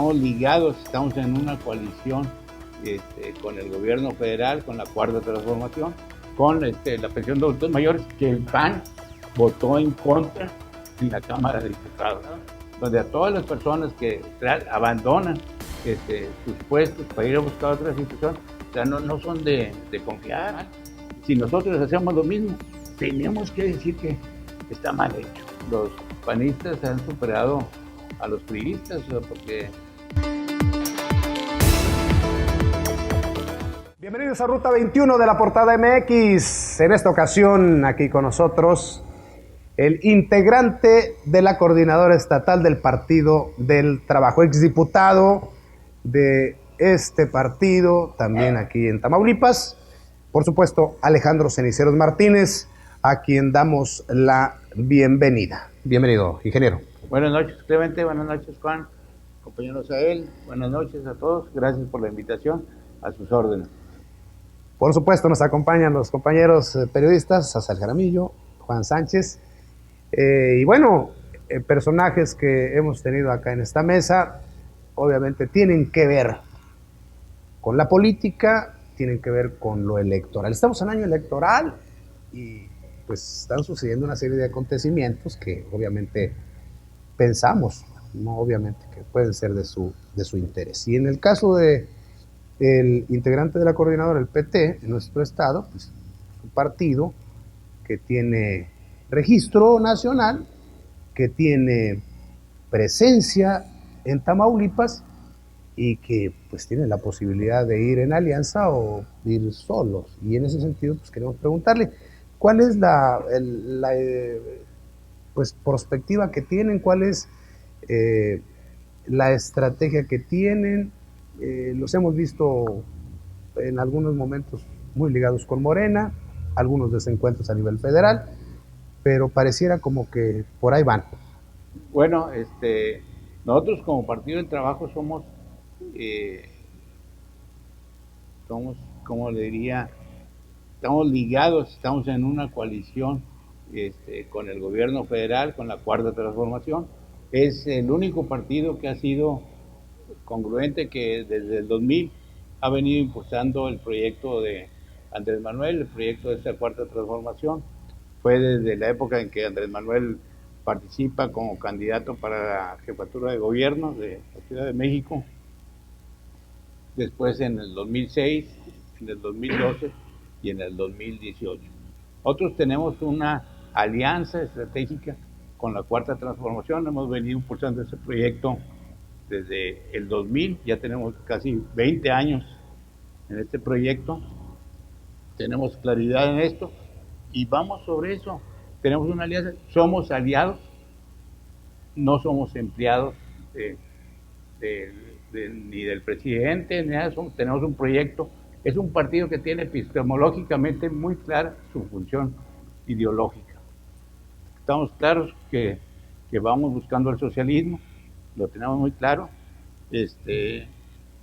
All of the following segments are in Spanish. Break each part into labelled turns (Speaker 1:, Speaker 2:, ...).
Speaker 1: estamos ligados, estamos en una coalición con el gobierno federal, con la Cuarta Transformación, con la pensión de adultos mayores, que el PAN votó en contra en la Cámara de Diputados, ¿no? Donde a todas las personas que abandonan sus puestos para ir a buscar otra situación, o sea, no son de confiar. Si nosotros hacemos lo mismo, tenemos que decir que está mal hecho. Los panistas han superado a los priistas, porque...
Speaker 2: Bienvenidos a Ruta 21 de la Portada MX. En esta ocasión, aquí con nosotros, el integrante de la Coordinadora Estatal del Partido del Trabajo, exdiputado de este partido, también aquí en Tamaulipas, por supuesto, Alejandro Ceniceros Martínez, a quien damos la bienvenida. Bienvenido, ingeniero.
Speaker 1: Buenas noches, Clemente, buenas noches, Juan, compañero Sael, buenas noches a todos, gracias por la invitación, a sus órdenes.
Speaker 2: Por supuesto, nos acompañan los compañeros periodistas, Sael Jaramillo, Juan Sánchez, y bueno, personajes que hemos tenido acá en esta mesa, obviamente tienen que ver con la política, tienen que ver con lo electoral. Estamos en año electoral y pues están sucediendo una serie de acontecimientos que obviamente pensamos, no obviamente que pueden ser de su interés. Y en el caso de el integrante de la coordinadora, el PT, en nuestro estado, pues un partido que tiene registro nacional, que tiene presencia en Tamaulipas y que pues tiene la posibilidad de ir en alianza o ir solos. Y en ese sentido pues queremos preguntarle, ¿cuál es la pues perspectiva que tienen? ¿Cuál es la estrategia que tienen? Los hemos visto en algunos momentos muy ligados con Morena, algunos desencuentros a nivel federal, pero pareciera como que por ahí van.
Speaker 1: Bueno, nosotros como Partido del Trabajo somos, como le diría, estamos ligados, estamos en una coalición con el gobierno federal, con la Cuarta Transformación. Es el único partido que ha sido congruente, que desde el 2000 ha venido impulsando el proyecto de Andrés Manuel, el proyecto de esta Cuarta Transformación. Fue desde la época en que Andrés Manuel participa como candidato para la jefatura de gobierno de la Ciudad de México. Después en el 2006, en el 2012 y en el 2018. Nosotros tenemos una alianza estratégica con la Cuarta Transformación. Hemos venido impulsando ese proyecto desde el 2000, ya tenemos casi 20 años en este proyecto. Tenemos claridad en esto y vamos sobre eso. Tenemos una alianza, somos aliados, no somos empleados ni del presidente, ni nada. Tenemos un proyecto. Es un partido que tiene epistemológicamente muy clara su función ideológica. Estamos claros que vamos buscando el socialismo, lo tenemos muy claro.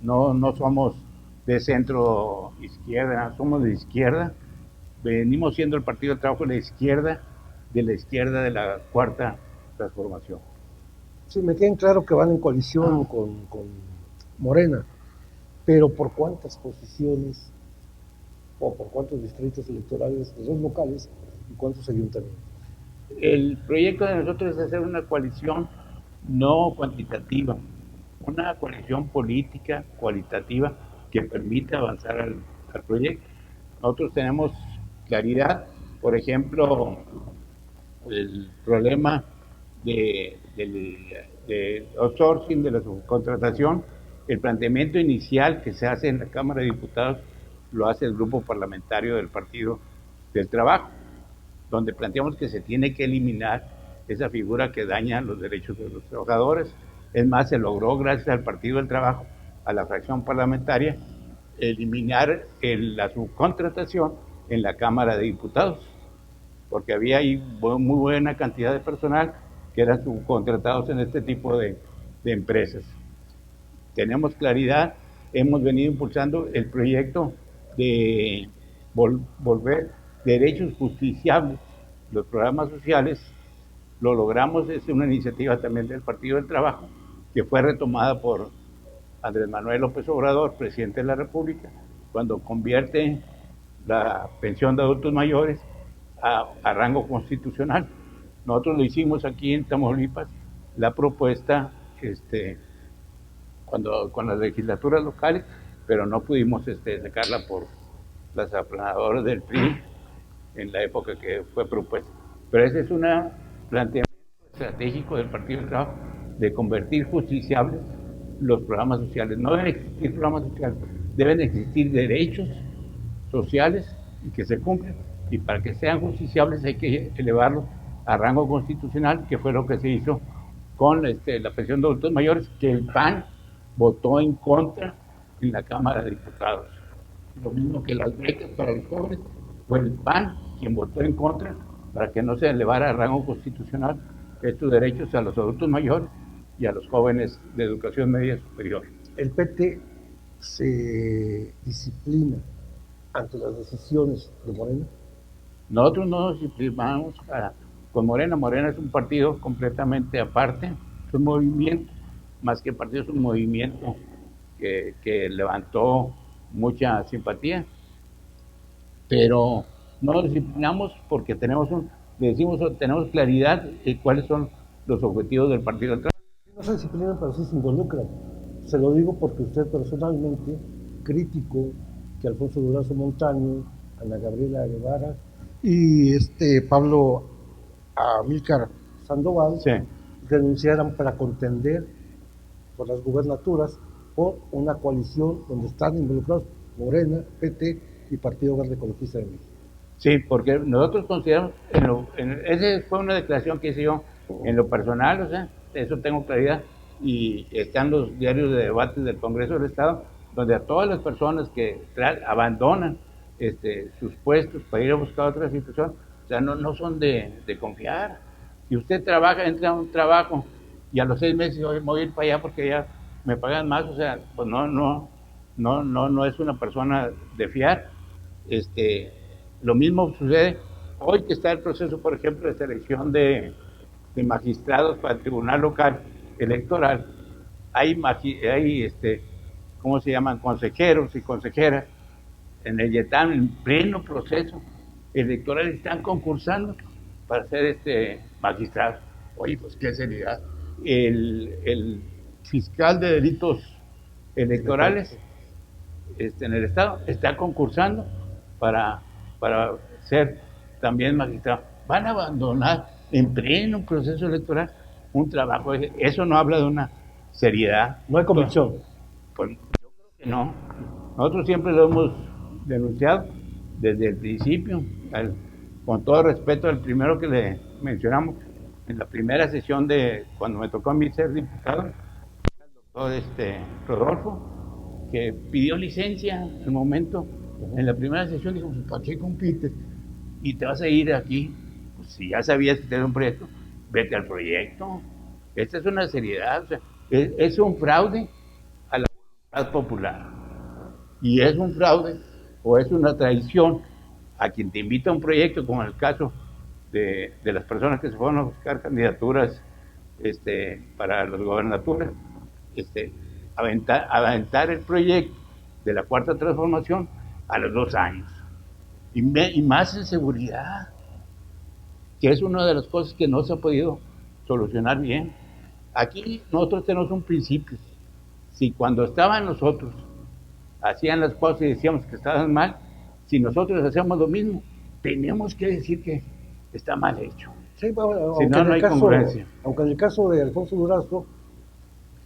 Speaker 1: No somos de centro izquierda, somos de izquierda. Venimos siendo el Partido del Trabajo de la izquierda de la Cuarta Transformación.
Speaker 3: Sí, me queda claro que van en coalición con Morena, pero ¿por cuántas posiciones o por cuántos distritos electorales, los dos locales y cuántos ayuntamientos?
Speaker 1: El proyecto de nosotros es hacer una coalición no cuantitativa, una coalición política cualitativa que permita avanzar al proyecto. Nosotros tenemos claridad, por ejemplo, el problema de outsourcing, de la subcontratación. El planteamiento inicial que se hace en la Cámara de Diputados lo hace el grupo parlamentario del Partido del Trabajo, donde planteamos que se tiene que eliminar esa figura que daña los derechos de los trabajadores. Es más, se logró, gracias al Partido del Trabajo, a la fracción parlamentaria, eliminar la subcontratación en la Cámara de Diputados, porque había ahí muy buena cantidad de personal que eran subcontratados en este tipo de empresas. Tenemos claridad, hemos venido impulsando el proyecto de volver derechos justiciables, los programas sociales. Lo logramos, es una iniciativa también del Partido del Trabajo, que fue retomada por Andrés Manuel López Obrador, presidente de la República, cuando convierte la pensión de adultos mayores a rango constitucional. Nosotros lo hicimos aquí en Tamaulipas, la propuesta con las legislaturas locales, pero no pudimos sacarla por las aplanadoras del PRI en la época que fue propuesta. Pero ese es un planteamiento estratégico del Partido del Trabajo de convertir justiciables los programas sociales. No deben existir programas sociales, deben existir derechos sociales y que se cumplen, y para que sean justiciables hay que elevarlos a rango constitucional, que fue lo que se hizo con la pensión de adultos mayores, que el PAN votó en contra en la Cámara de Diputados. Lo mismo que las becas para los jóvenes, fue el PAN quien votó en contra para que no se elevara a rango constitucional estos derechos a los adultos mayores y a los jóvenes de educación media superior.
Speaker 3: El PT se disciplina ante las decisiones de Morena.
Speaker 1: Nosotros no nos disciplinamos con Morena. Morena es un partido completamente aparte, es un movimiento, más que partido, es un movimiento que levantó mucha simpatía, pero no nos disciplinamos porque tenemos claridad de cuáles son los objetivos del Partido del Trabajo.
Speaker 3: No se disciplinan, pero sí se involucran. Se lo digo porque usted personalmente criticó que Alfonso Durazo Montaño, Ana Gabriela Guevara y Pablo Amílcar Sandoval
Speaker 1: sí,
Speaker 3: renunciaran para contender por las gubernaturas por una coalición donde están involucrados Morena, PT y Partido Verde Ecologista de México.
Speaker 1: Sí, porque nosotros consideramos, esa fue una declaración que hice yo en lo personal, o sea, eso tengo claridad, y están los diarios de debates del Congreso del Estado, donde a todas las personas que abandonan sus puestos para ir a buscar otra situación, o sea, no son de confiar. Si usted entra a un trabajo y a los 6 meses voy a ir para allá porque ya me pagan más, o sea, pues no es una persona de fiar. Lo mismo sucede hoy que está el proceso, por ejemplo, de selección de magistrados para el Tribunal Local Electoral. Hay ¿cómo se llaman? Consejeros y consejeras en el YETAM, en pleno proceso electoral, están concursando para ser magistrado. Oye, pues qué seriedad. El fiscal de delitos electorales en el Estado está concursando para ser también magistrado. Van a abandonar en pleno proceso electoral un trabajo. Eso no habla de una seriedad.
Speaker 3: No hay convicción.
Speaker 1: Pues yo creo que no. Nosotros siempre lo hemos denunciado desde el principio, con todo respeto al primero que le mencionamos en la primera sesión de cuando me tocó a mí ser diputado, el doctor Rodolfo, que pidió licencia en el momento, en la primera sesión, dijo, pues, ¿para qué compites? Y te vas a ir aquí, pues si ya sabías que tenías un proyecto, vete al proyecto. Esta es una seriedad, o sea, es un fraude a la voluntad popular. Y es un fraude o es una traición a quien te invita a un proyecto, como en el caso de las personas que se fueron a buscar candidaturas para las gobernaturas, aventar el proyecto de la Cuarta Transformación a los 2 años. Y más en seguridad, que es una de las cosas que no se ha podido solucionar bien. Aquí nosotros tenemos un principio. Si cuando estaban nosotros hacían las cosas y decíamos que estaban mal, si nosotros hacemos lo mismo, tenemos que decir que está mal hecho.
Speaker 3: Sí, bueno,
Speaker 1: si no hay congruencia.
Speaker 3: Aunque en el caso de Alfonso Durazo,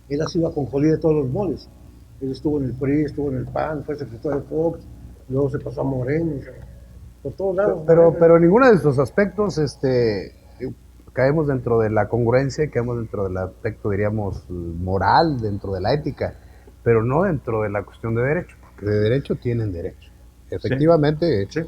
Speaker 3: él ha sido ajonjolí de todos los moles. Él estuvo en el PRI, estuvo en el PAN, fue secretario de Fox, luego se pasó a Moreno, o sea, por todos lados.
Speaker 2: Pero en ninguno de estos aspectos caemos dentro de la congruencia, caemos dentro del aspecto, diríamos, moral, dentro de la ética, pero no dentro de la cuestión de derecho, porque de derecho tienen derecho. Efectivamente,
Speaker 3: sí.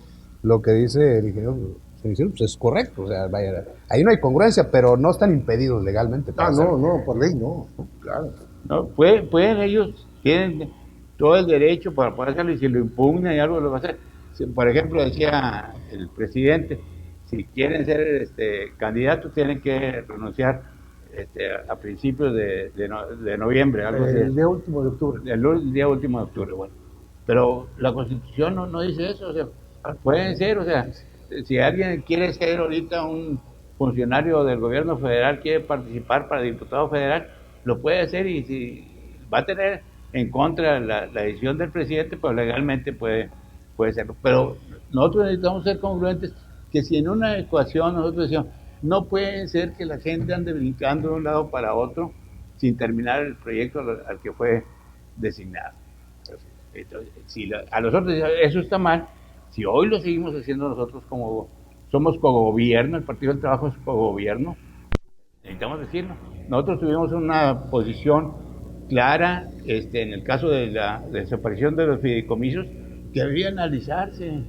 Speaker 2: Lo que dice el ingeniero Cenicero, pues es correcto, o sea, vaya, ahí no hay congruencia, pero no están impedidos legalmente.
Speaker 3: No, por ley no, claro.
Speaker 1: No, pueden ellos, tienen todo el derecho para poder hacerlo, y si lo impugnan y algo lo va a hacer. Si, por ejemplo, decía el presidente, si quieren ser candidatos tienen que renunciar a principios de noviembre, algo así.
Speaker 3: El día último de octubre.
Speaker 1: El día último de octubre, bueno. Pero la Constitución no dice eso, o sea, pueden ser, o sea, si alguien quiere ser ahorita un funcionario del gobierno federal, quiere participar para diputado federal, lo puede hacer, y si va a tener en contra la decisión del presidente, pues legalmente puede serlo. Pero nosotros necesitamos ser congruentes, que si en una ecuación nosotros decimos, no puede ser que la gente ande brincando de un lado para otro sin terminar el proyecto al que fue designado. Entonces, si a nosotros eso está mal, si hoy lo seguimos haciendo nosotros, como somos cogobierno, el Partido del Trabajo es cogobierno, necesitamos decirlo. Nosotros tuvimos una posición clara en el caso de la desaparición de los fideicomisos, que debía analizarse,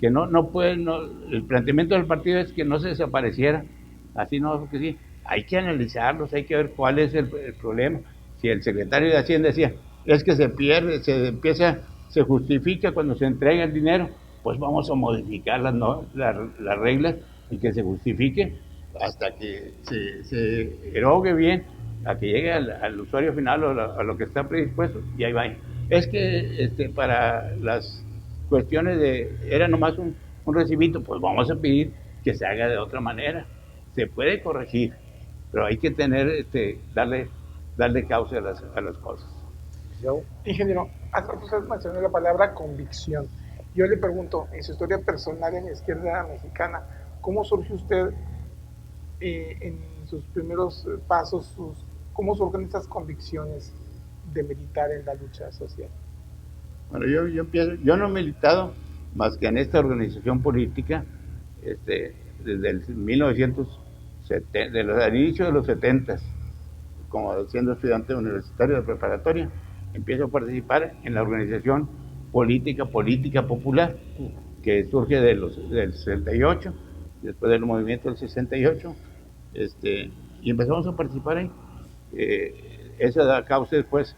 Speaker 1: que no pueden, el planteamiento del partido es que no se desapareciera, así no, porque sí, hay que analizarlos, hay que ver cuál es el problema. Si el secretario de Hacienda decía, es que se pierde, se justifica cuando se entrega el dinero, pues vamos a modificar las reglas y que se justifique hasta que se erogue bien, a que llegue al usuario final o a lo que está predispuesto, y ahí va. Es que para las cuestiones era nomás un recibito, pues vamos a pedir que se haga de otra manera. Se puede corregir, pero hay que darle causa a las cosas.
Speaker 4: Ingeniero, hace rato usted mencionó la palabra convicción. Yo le pregunto, en su historia personal en la izquierda mexicana, ¿cómo surge usted en sus primeros pasos? ¿Cómo surgen estas convicciones de militar en la lucha social?
Speaker 1: Bueno, yo no he militado más que en esta organización política desde el 1970, del inicio de los 70, como siendo estudiante universitario de preparatoria. Empiezo a participar en la organización política popular, que surge del 68, después del movimiento del 68, y empezamos a participar ahí. Eso da causa después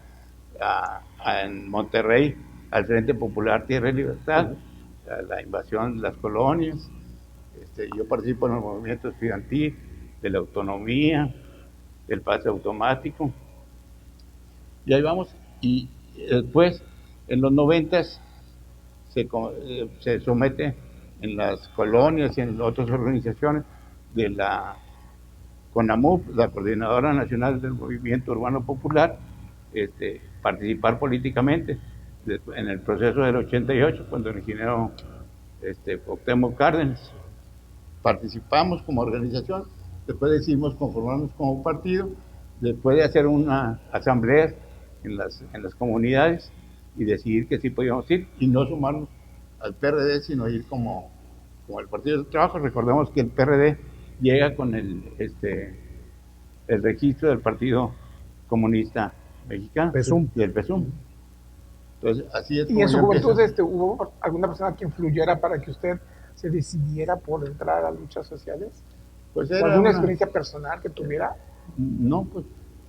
Speaker 1: en Monterrey al Frente Popular Tierra y Libertad, a la invasión de las colonias. Yo participo en el movimiento estudiantil, de la autonomía, del pase automático, y ahí vamos. Y después, en los 90s, se somete en las colonias y en otras organizaciones de la CONAMUP, la Coordinadora Nacional del Movimiento Urbano Popular, participar políticamente en el proceso del 88, cuando el ingeniero Cuauhtémoc Cárdenas. Participamos como organización, después decidimos conformarnos como partido, después de hacer una asamblea en las comunidades y decidir que sí podíamos ir y no sumarnos al PRD, sino ir como el Partido del Trabajo. Recordemos que el PRD llega con el registro del Partido Comunista Mexicano,
Speaker 2: PESUM.
Speaker 1: y el PESUM. Entonces, así es.
Speaker 4: ¿Y en su juventud hubo alguna persona que influyera para que usted se decidiera por entrar a luchas sociales?
Speaker 1: Pues
Speaker 4: ¿Alguna experiencia personal que tuviera?
Speaker 1: No, pues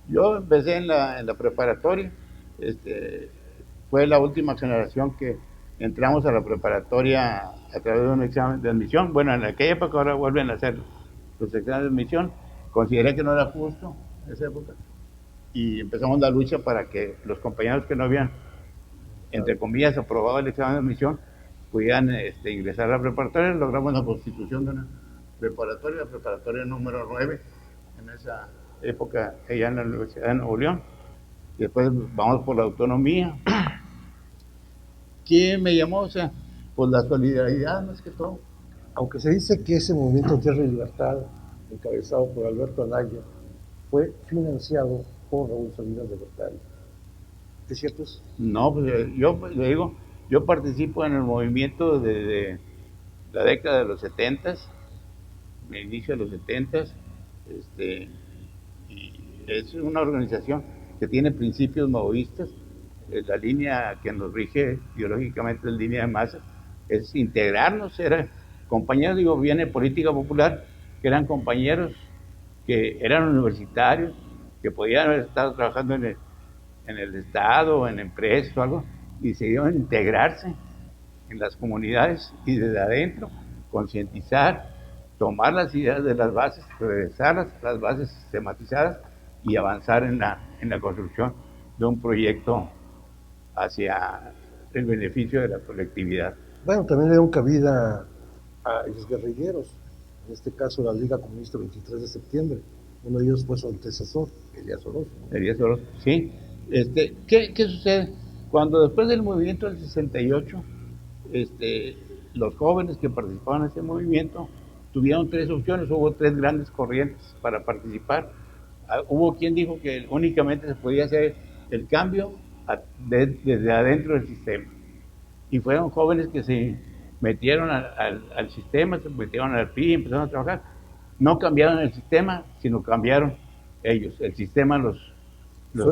Speaker 1: yo empecé en la preparatoria. Fue la última generación que entramos a la preparatoria a través de un examen de admisión. Bueno, en aquella época ahora vuelven a hacer los exámenes de admisión. Consideré que no era justo en esa época y empezamos la lucha para que los compañeros que no habían, entre comillas, aprobado el examen de admisión pudieran ingresar a la preparatoria. Logramos la constitución de una preparatoria, la preparatoria número 9 en esa época allá en la Universidad de Nuevo León. Y después vamos por la autonomía. ¿Quién me llamó? O sea, pues la solidaridad más que todo.
Speaker 3: Aunque se dice que ese movimiento Tierra y Libertad, encabezado por Alberto Anaya, fue financiado por Raúl Salinas de Gortari. ¿Es cierto eso?
Speaker 1: No, pues yo le digo, yo participo en el movimiento desde la década de los 70s, el inicio de los 70s, y es una organización que tiene principios maoístas. La línea que nos rige ideológicamente es línea de masa, es integrarnos, era compañeros, viene política popular, que eran compañeros que eran universitarios, que podían haber estado trabajando en el Estado, en empresas o algo, y decidieron integrarse en las comunidades y desde adentro concientizar tomar las ideas de las bases, regresar a las bases sistematizadas y avanzar en la construcción de un proyecto hacia el beneficio de la colectividad.
Speaker 3: Bueno, también le dieron cabida a los guerrilleros, en este caso la Liga Comunista 23 de septiembre. Uno de ellos fue su antecesor, Elías Orozco.
Speaker 1: Elías Orozco, sí. ¿Qué sucede? Cuando después del movimiento del 68, los jóvenes que participaban en ese movimiento tuvieron tres opciones, hubo tres grandes corrientes para participar. Hubo quien dijo que únicamente se podía hacer el cambio desde adentro del sistema. Y fueron jóvenes que se metieron al sistema, se metieron al PRI y empezaron a trabajar. No cambiaron el sistema, sino cambiaron ellos. El sistema los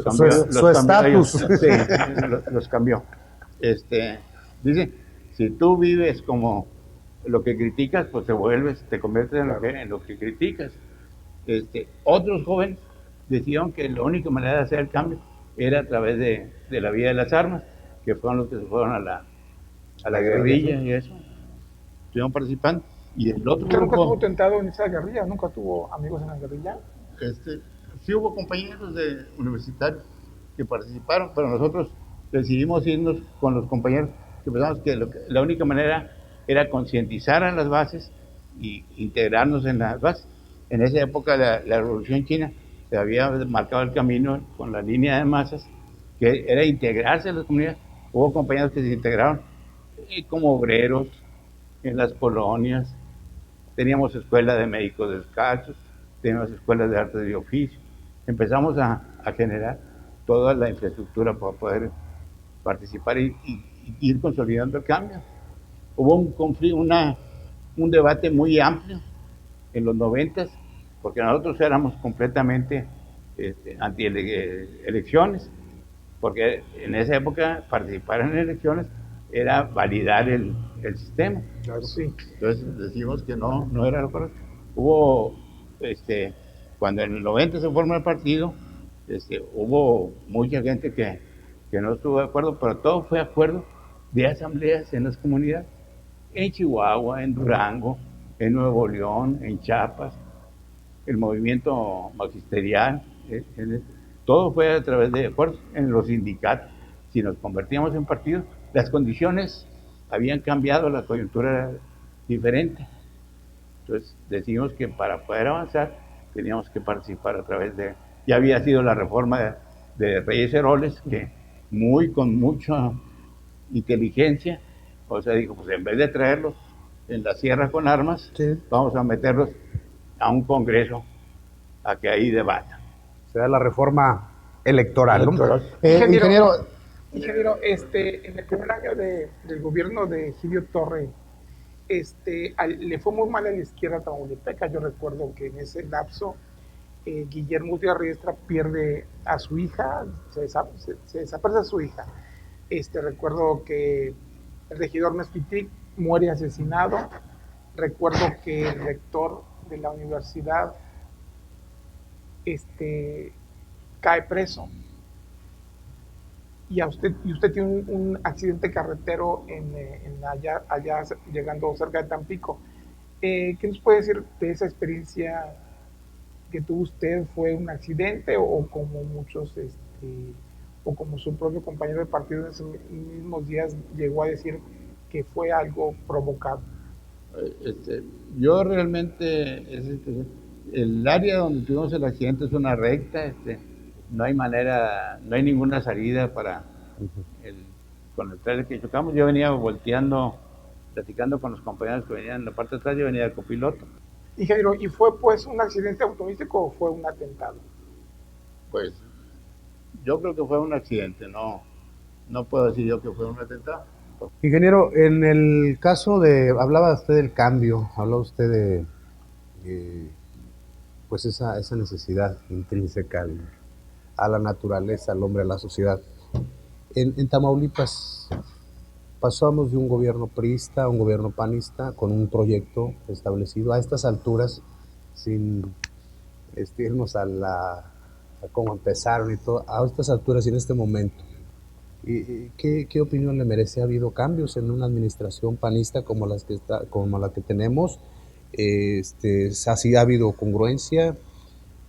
Speaker 1: cambió.
Speaker 2: Su estatus.
Speaker 1: Sí, los cambió. Dice, si tú vives como lo que criticas, pues te conviertes en lo que criticas. Otros jóvenes decidieron que la única manera de hacer el cambio era a través de la vía de las armas, que fueron los que se fueron a la guerrilla y eso. Estuvieron participando. Y el otro
Speaker 4: ¿Usted nunca
Speaker 1: grupo,
Speaker 4: estuvo tentado en esa guerrilla? ¿Nunca tuvo amigos en la guerrilla?
Speaker 1: sí hubo compañeros universitarios que participaron, pero nosotros decidimos irnos con los compañeros que pensamos que la única manera era concientizar a las bases y integrarnos en las bases. En esa época la Revolución China se había marcado el camino con la línea de masas, que era integrarse a las comunidades. Hubo compañeros que se integraron como obreros en las colonias. Teníamos escuela de médicos descalzos, teníamos escuelas de artes y oficio. Empezamos a generar toda la infraestructura para poder participar y ir consolidando el cambio. Hubo un conflicto, un debate muy amplio en los 90, porque nosotros éramos completamente anti-elecciones, porque en esa época participar en elecciones era validar el sistema.
Speaker 3: Claro,
Speaker 1: sí. Entonces decimos que no era lo correcto. Hubo, cuando en el 90 se forma el partido, hubo mucha gente que no estuvo de acuerdo, pero todo fue acuerdo de asambleas en las comunidades, en Chihuahua, en Durango, en Nuevo León, en Chiapas, el movimiento magisterial, todo fue a través de acuerdos en los sindicatos. Si nos convertíamos en partidos, las condiciones habían cambiado, la coyuntura era diferente. Entonces decidimos que para poder avanzar teníamos que participar a través ya había sido la reforma de Reyes Heroles, que con mucha inteligencia, o sea, dijo, pues en vez de traerlos en la sierra con armas,
Speaker 2: Sí.
Speaker 1: vamos a meterlos a un congreso a que ahí debatan.
Speaker 2: Será la reforma electoral, ¿no?
Speaker 4: Ingeniero,
Speaker 2: Ingeniero,
Speaker 4: en el primer año del gobierno de Gidio Torre, le fue muy mal a la izquierda tamaulipeca. Yo recuerdo que en ese lapso Guillermo Gutiérrez Riestra pierde a su hija, se desaparece a su hija. Recuerdo que el regidor Mezquitic muere asesinado. Recuerdo que el rector de la universidad cae preso. Y usted tiene un accidente carretero allá llegando cerca de Tampico. ¿Qué nos puede decir de esa experiencia que tuvo usted? ¿Fue un accidente o como muchos, o como su propio compañero de partido en esos mismos días llegó a decir que fue algo provocado?
Speaker 1: Yo realmente, el área donde tuvimos el accidente es una recta, no hay manera, no hay ninguna salida para con el trailer que chocamos. Yo venía volteando, platicando con los compañeros que venían en la parte de atrás, yo venía de copiloto.
Speaker 4: Ingeniero, ¿y fue pues un accidente automovilístico o fue un atentado?
Speaker 1: Pues yo creo que fue un accidente, no puedo decir yo que fue un atentado.
Speaker 2: ingeniero, en el caso hablaba usted del cambio, hablaba usted de pues esa necesidad intrínseca a la naturaleza, al hombre, a la sociedad. En Tamaulipas pasamos de un gobierno priista a un gobierno panista con un proyecto establecido a estas alturas, sin irnos a cómo empezaron y todo, a estas alturas y en este momento. ¿Qué opinión le merece? ¿Ha habido cambios en una administración panista como la que tenemos? ¿Ha habido congruencia?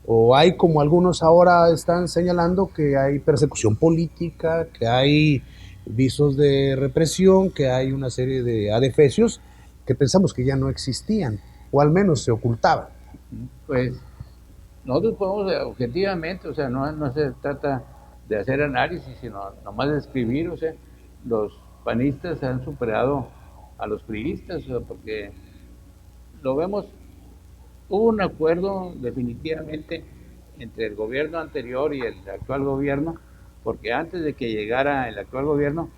Speaker 2: ¿O hay, como algunos ahora están señalando, que hay persecución política, que hay visos de represión, que hay una serie de adefesios que pensamos que ya no existían, o al menos se ocultaban?
Speaker 1: Pues nosotros podemos objetivamente, o sea, no se trata de hacer análisis, sino nomás de escribir, o sea, los panistas han superado a los priistas, o sea, porque lo vemos, hubo un acuerdo definitivamente entre el gobierno anterior y el actual gobierno, porque antes de que llegara el actual gobierno,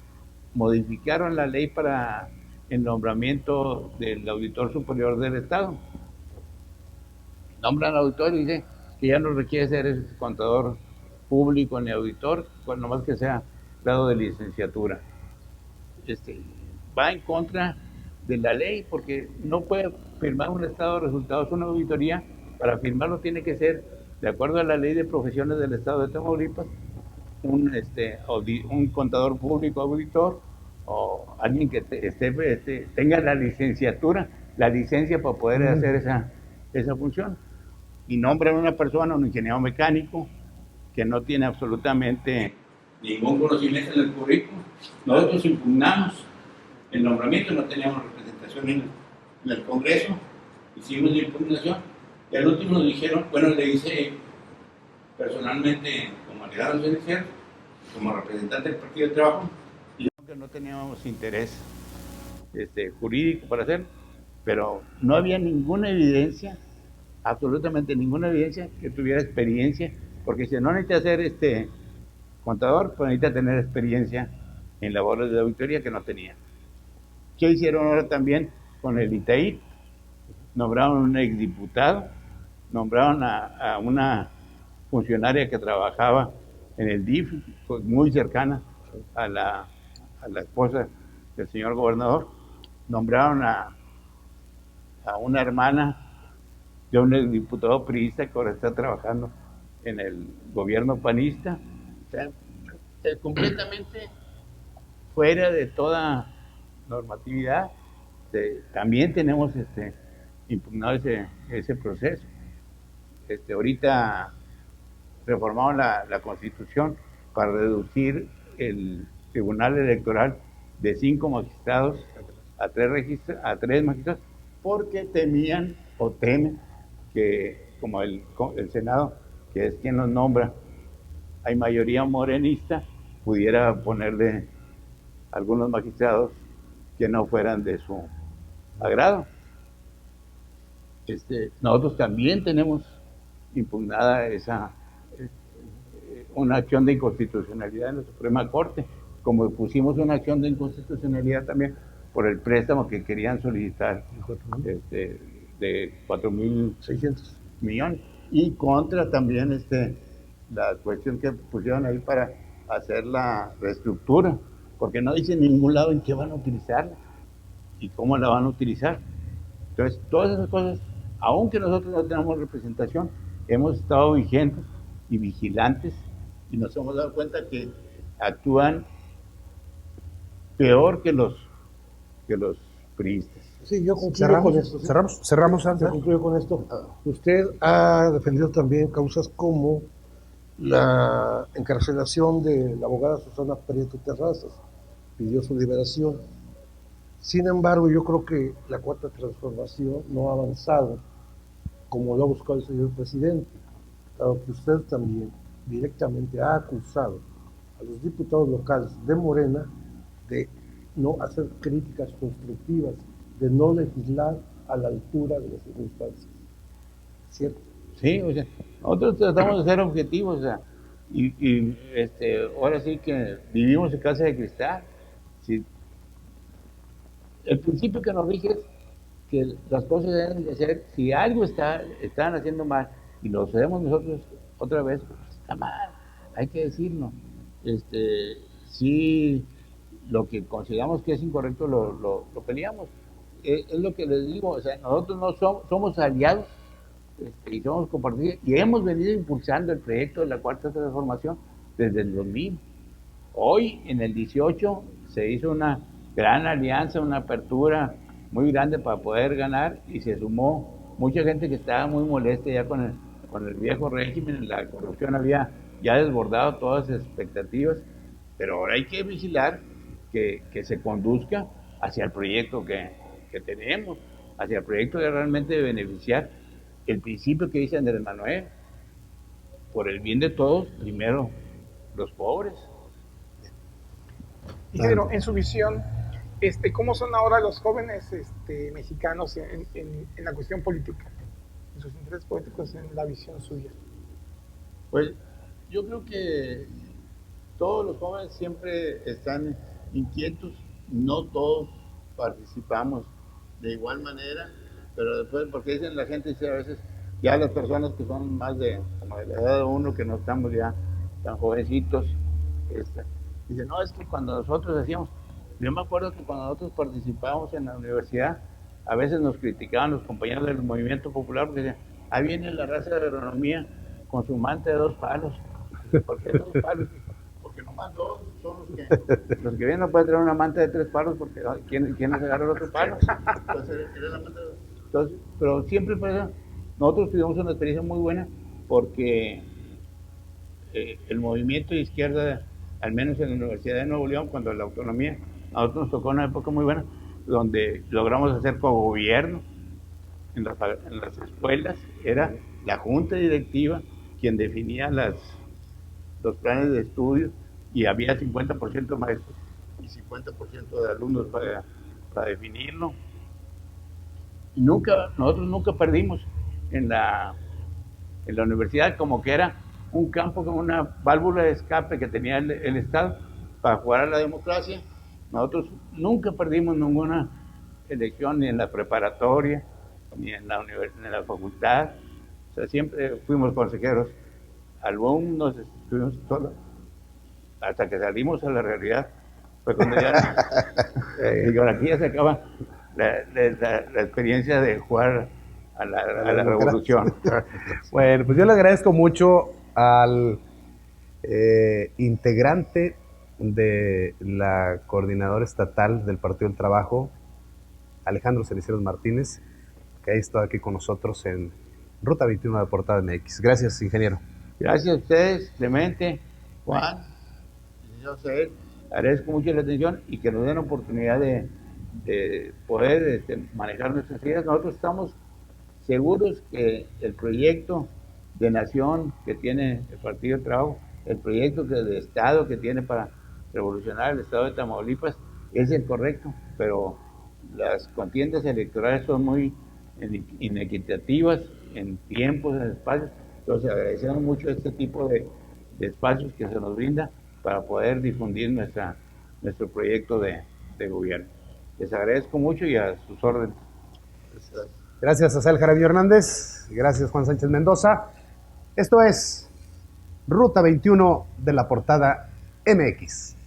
Speaker 1: modificaron la ley para el nombramiento del auditor superior del Estado. Nombran al auditor y dice que ya no requiere ser el contador público ni auditor, pues nomás que sea grado de licenciatura. Va en contra de la ley porque no puede firmar un estado de resultados, una auditoría. Para firmarlo tiene que ser, de acuerdo a la ley de profesiones del estado de Tamaulipas, un contador público auditor o alguien que tenga la licenciatura, la licencia para poder hacer esa función. Y nombran a una persona, un ingeniero mecánico, que no tiene absolutamente ningún conocimiento en el currículum. Nosotros impugnamos el nombramiento, no teníamos representación en el Congreso, hicimos la impugnación y al último nos dijeron, bueno, le hice personalmente como Alejandro Cerecer, como representante del Partido del Trabajo, y que no teníamos interés jurídico para hacer, pero no había ninguna evidencia, absolutamente ninguna evidencia que tuviera experiencia, porque si no necesita ser contador, pues necesita tener experiencia en labores de auditoría que no tenía. ¿Qué hicieron ahora también con el ITAI? Nombraron a un exdiputado, nombraron a una funcionaria que trabajaba en el DIF, pues muy cercana a la esposa del señor gobernador, nombraron a una hermana de un diputado priista que ahora está trabajando en el gobierno panista, o sea, completamente fuera de toda normatividad. También tenemos impugnado ese proceso. Ahorita reformaron la Constitución para reducir el Tribunal Electoral de 5 magistrados a 3 magistrados, porque temían o temen que, como el Senado, que es quien los nombra, hay mayoría morenista, pudiera ponerle algunos magistrados que no fueran de su agrado. Nosotros también tenemos impugnada una acción de inconstitucionalidad en la Suprema Corte, como pusimos una acción de inconstitucionalidad también por el préstamo que querían solicitar de 4.600 millones, y contra también la cuestión que pusieron ahí para hacer la reestructura, porque no dice en ningún lado en qué van a utilizarla y cómo la van a utilizar. Entonces, todas esas cosas, aunque nosotros no tenemos representación, hemos estado vigentes y vigilantes y nos hemos dado cuenta que actúan peor que los priistas.
Speaker 3: Sí, yo concluyo con esto. ¿Sí?
Speaker 2: Cerramos.
Speaker 3: Yo concluyo con esto. Usted ha defendido también causas como la encarcelación de la abogada Susana Prieto Terrazas, pidió su liberación. Sin embargo, yo creo que la Cuarta Transformación no ha avanzado como lo ha buscado el señor presidente, dado que usted también directamente ha acusado a los diputados locales de Morena de no hacer críticas constructivas, de no legislar a la altura de las circunstancias. ¿Cierto?
Speaker 1: Sí, o sea, nosotros tratamos de ser objetivos, o sea, y ahora sí que vivimos en casa de cristal. Sí. El principio que nos rige es que las cosas deben de ser, si algo están haciendo mal y lo sabemos nosotros otra vez, pues está mal, hay que decirlo. Si lo que consideramos que es incorrecto lo peleamos. Es lo que les digo, o sea, nosotros no somos aliados y somos compartidos y hemos venido impulsando el proyecto de la Cuarta Transformación desde el 2000. Hoy, en el 18, se hizo una gran alianza, una apertura muy grande para poder ganar y se sumó mucha gente que estaba muy molesta ya con el viejo régimen, la corrupción había ya desbordado todas las expectativas, pero ahora hay que vigilar que se conduzca hacia el proyecto que tenemos, hacia el proyecto de realmente beneficiar el principio que dice Andrés Manuel, por el bien de todos, primero los pobres.
Speaker 4: Ingeniero, en su visión, ¿cómo son ahora los jóvenes mexicanos en la cuestión política? En sus intereses políticos, en la visión suya.
Speaker 1: Pues yo creo que todos los jóvenes siempre están inquietos, no todos participamos de igual manera, pero después, porque dicen la gente, dice a veces, ya las personas que son más como de la edad de uno, que no estamos ya tan jovencitos, dicen, no, es que cuando nosotros hacíamos, yo me acuerdo que cuando nosotros participábamos en la universidad, a veces nos criticaban los compañeros del movimiento popular, porque decían, ahí viene la raza de agronomía con su manta de 2 palos. ¿Por qué 2 palos? Porque nomás 2 son los que vienen, no pueden traer una manta de 3 palos, porque ¿quién les agarra el otro palo? Entonces, era la manta de 2. Entonces, pero siempre nosotros tuvimos una experiencia muy buena, porque el movimiento de izquierda, al menos en la Universidad de Nuevo León, cuando la autonomía, a nosotros nos tocó una época muy buena, donde logramos hacer cogobierno en las escuelas, era la junta directiva quien definía los planes de estudio, y había 50% maestros y 50% de alumnos para definirlo. Y nosotros nunca perdimos en la universidad, como que era un campo, como una válvula de escape que tenía el Estado para jugar a la democracia. Nosotros nunca perdimos ninguna elección, ni en la preparatoria, ni en la facultad. O sea, siempre fuimos consejeros, alumnos, estuvimos todos, hasta que salimos a la realidad. Fue cuando ya, digo, aquí ya se acaba la experiencia de jugar a la revolución.
Speaker 2: Bueno, pues yo le agradezco mucho al integrante de la coordinadora estatal del Partido del Trabajo, Alejandro Ceniceros Martínez, que ha estado aquí con nosotros en Ruta 21 de Portada MX. Gracias, ingeniero.
Speaker 1: Gracias a ustedes, Clemente, Juan, José. Agradezco mucho la atención y que nos den la oportunidad de poder manejar nuestras ideas. Nosotros estamos seguros que el proyecto de nación que tiene el Partido del Trabajo, el proyecto de Estado que tiene para revolucionar el Estado de Tamaulipas, es el correcto, pero las contiendas electorales son muy inequitativas en tiempos, en espacios. Entonces agradecemos mucho este tipo de espacios que se nos brinda para poder difundir nuestro proyecto de gobierno. Les agradezco mucho y a sus órdenes.
Speaker 2: Gracias a Sael Jaramillo Hernández, gracias Juan Sánchez Mendoza. Esto es Ruta 21 de la Portada MX.